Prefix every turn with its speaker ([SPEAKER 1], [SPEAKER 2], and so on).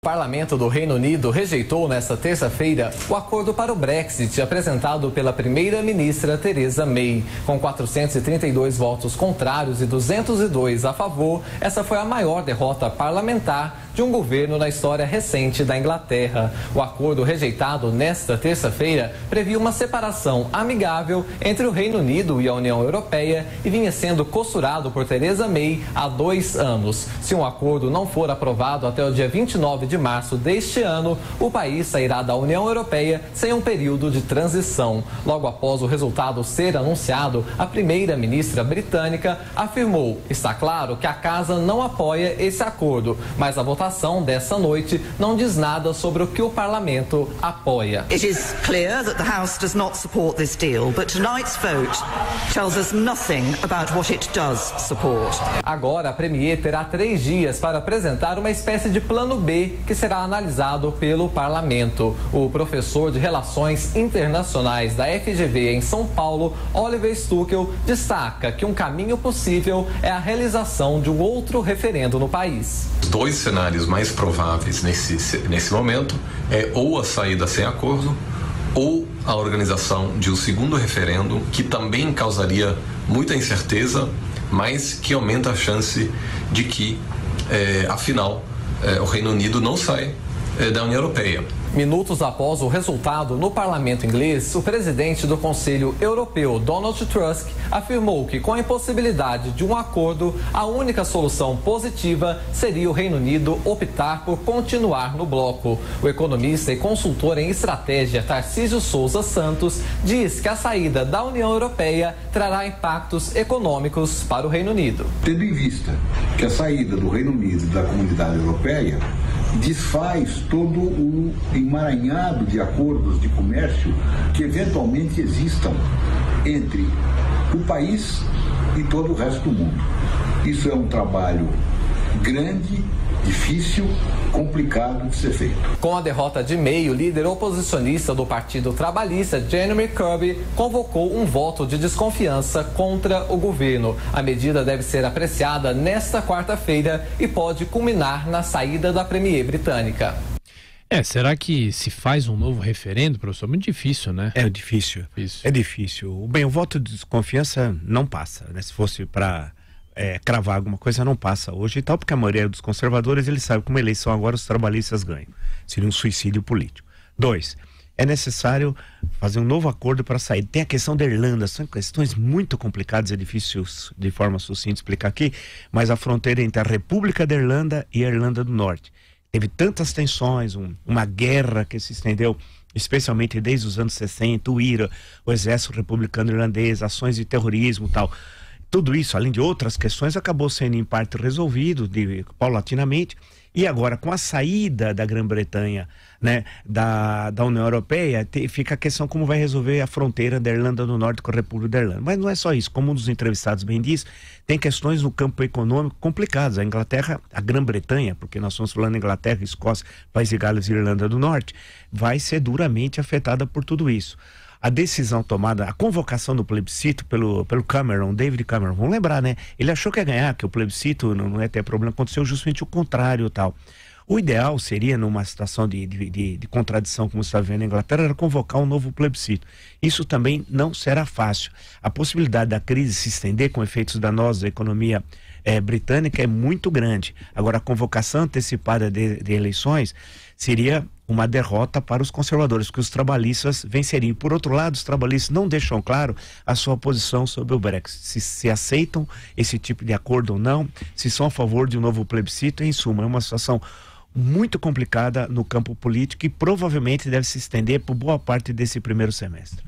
[SPEAKER 1] O Parlamento do Reino Unido rejeitou nesta terça-feira o acordo para o Brexit apresentado pela primeira-ministra Theresa May. Com 432 votos contrários e 202 a favor, essa foi a maior derrota parlamentar de um governo na história recente da Inglaterra. O acordo rejeitado nesta terça-feira previa uma separação amigável entre o Reino Unido e a União Europeia e vinha sendo costurado por Theresa May há 2 anos. Se um acordo não for aprovado até o dia 29 de março deste ano, o país sairá da União Europeia sem um período de transição. Logo após o resultado ser anunciado, a primeira-ministra britânica afirmou: está claro que a casa não apoia esse acordo, mas a votação dessa noite não diz nada sobre o que o parlamento apoia.
[SPEAKER 2] It is clear that the House does not support this deal, but tonight's vote tells us nothing about what it does support.
[SPEAKER 1] Agora a Premier terá 3 dias para apresentar uma espécie de plano B que será analisado pelo parlamento. O professor de Relações Internacionais da FGV em São Paulo, Oliver Stuckel, destaca que um caminho possível é a realização de um outro referendo no país.
[SPEAKER 3] Os 2 cenários mais prováveis nesse momento é ou a saída sem acordo ou a organização de um segundo referendo, que também causaria muita incerteza, mas que aumenta a chance de que, afinal, o Reino Unido não sai da União Europeia.
[SPEAKER 1] Minutos após o resultado no parlamento inglês, o presidente do Conselho Europeu, Donald Tusk, afirmou que, com a impossibilidade de um acordo, a única solução positiva seria o Reino Unido optar por continuar no bloco. O economista e consultor em estratégia Tarcísio Souza Santos diz que a saída da União Europeia trará impactos econômicos para o Reino Unido.
[SPEAKER 4] Tendo em vista que a saída do Reino Unido da Comunidade Europeia desfaz todo o emaranhado de acordos de comércio que eventualmente existam entre o país e todo o resto do mundo. Isso é um trabalho grande, difícil, complicado de ser feito.
[SPEAKER 1] Com a derrota de May, o líder oposicionista do Partido Trabalhista, Jeremy Corbyn, convocou um voto de desconfiança contra o governo. A medida deve ser apreciada nesta quarta-feira e pode culminar na saída da Premier britânica.
[SPEAKER 5] Será que se faz um novo referendo, professor? Muito difícil, né?
[SPEAKER 6] É difícil. É difícil. Bem, o voto de desconfiança não passa, né? Se fosse para cravar alguma coisa, não passa hoje e tal, porque a maioria dos conservadores, eles sabem que uma eleição agora os trabalhistas ganham. Seria um suicídio político. 2, é necessário fazer um novo acordo para sair. Tem a questão da Irlanda, são questões muito complicadas, é difícil de forma sucinta explicar aqui, mas a fronteira entre a República da Irlanda e a Irlanda do Norte. Teve tantas tensões, uma guerra que se estendeu, especialmente desde os anos 60, o IRA, o Exército Republicano Irlandês, ações de terrorismo e tal. Tudo isso, além de outras questões, acabou sendo em parte resolvido paulatinamente. E agora, com a saída da Grã-Bretanha, né, da União Europeia, fica a questão como vai resolver a fronteira da Irlanda do Norte com a República da Irlanda. Mas não é só isso. Como um dos entrevistados bem diz, tem questões no campo econômico complicadas. A Inglaterra, a Grã-Bretanha, porque nós estamos falando Inglaterra, Escócia, País de Gales e Irlanda do Norte, vai ser duramente afetada por tudo isso. A decisão tomada, a convocação do plebiscito pelo Cameron, David Cameron, vamos lembrar, né? Ele achou que ia ganhar, que o plebiscito não ia ter problema, aconteceu justamente o contrário e tal. O ideal seria, numa situação de contradição como está vendo na Inglaterra, era convocar um novo plebiscito. Isso também não será fácil. A possibilidade da crise se estender com efeitos danosos à economia britânica é muito grande. Agora, a convocação antecipada de eleições seria uma derrota para os conservadores, porque os trabalhistas venceriam. Por outro lado, os trabalhistas não deixam claro a sua posição sobre o Brexit, se aceitam esse tipo de acordo ou não, se são a favor de um novo plebiscito. Em suma, é uma situação muito complicada no campo político e provavelmente deve se estender por boa parte desse primeiro semestre.